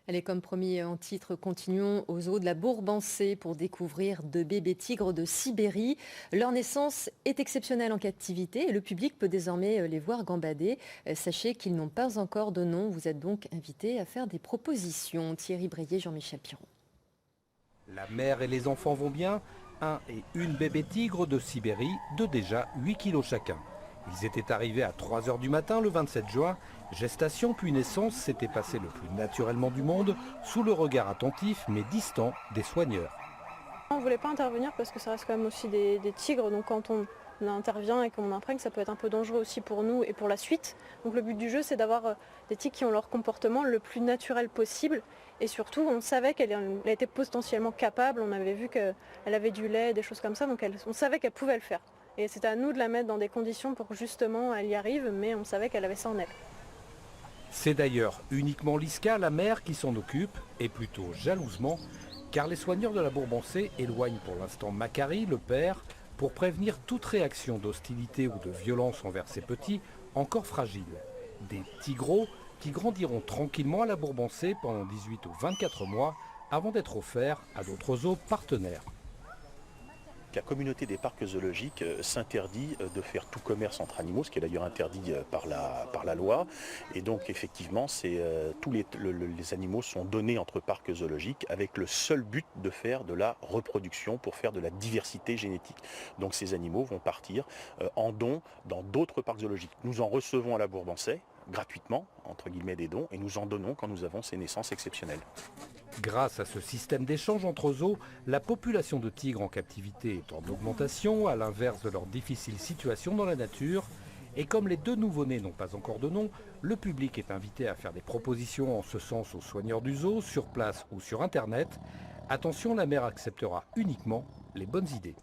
Allez, comme promis en titre, continuons aux eaux de la Bourbansée pour découvrir deux bébés tigres de Sibérie. Leur naissance est exceptionnelle en captivité et le public peut désormais les voir gambader. Sachez qu'ils n'ont pas encore de nom. Vous êtes donc invités à faire des propositions. Thierry Breillet, Jean-Michel Piron. La mère et les enfants vont bien. Un et une bébé tigre de Sibérie de déjà 8 kilos chacun. Ils étaient arrivés à 3 heures du matin le 27 juin. Gestation puis naissance s'était passé le plus naturellement du monde, sous le regard attentif mais distant des soigneurs. On ne voulait pas intervenir parce que ça reste quand même aussi des tigres, donc quand on intervient et qu'on imprègne, ça peut être un peu dangereux aussi pour nous et pour la suite. Donc le but du jeu, c'est d'avoir des tigres qui ont leur comportement le plus naturel possible. Et surtout, on savait qu'elle était potentiellement capable, on avait vu qu'elle avait du lait, des choses comme ça, donc on savait qu'elle pouvait le faire. Et c'était à nous de la mettre dans des conditions pour que justement elle y arrive, mais on savait qu'elle avait ça en elle. C'est d'ailleurs uniquement Liska, la mère, qui s'en occupe, et plutôt jalousement, car les soigneurs de la Bourbansée éloignent pour l'instant Macari, le père, pour prévenir toute réaction d'hostilité ou de violence envers ses petits, encore fragiles. Des tigros qui grandiront tranquillement à la Bourbansée pendant 18 ou 24 mois avant d'être offerts à d'autres zoos partenaires. La communauté des parcs zoologiques s'interdit de faire tout commerce entre animaux, ce qui est d'ailleurs interdit par la loi. Et donc effectivement, tous les animaux sont donnés entre parcs zoologiques avec le seul but de faire de la reproduction, pour faire de la diversité génétique. Donc ces animaux vont partir en don dans d'autres parcs zoologiques. Nous en recevons à la Bourbansais, gratuitement, entre guillemets des dons, et nous en donnons quand nous avons ces naissances exceptionnelles. Grâce à ce système d'échange entre zoos, la population de tigres en captivité est en augmentation, à l'inverse de leur difficile situation dans la nature. Et comme les deux nouveau-nés n'ont pas encore de nom, le public est invité à faire des propositions en ce sens aux soigneurs du zoo, sur place ou sur Internet. Attention, la mère acceptera uniquement les bonnes idées.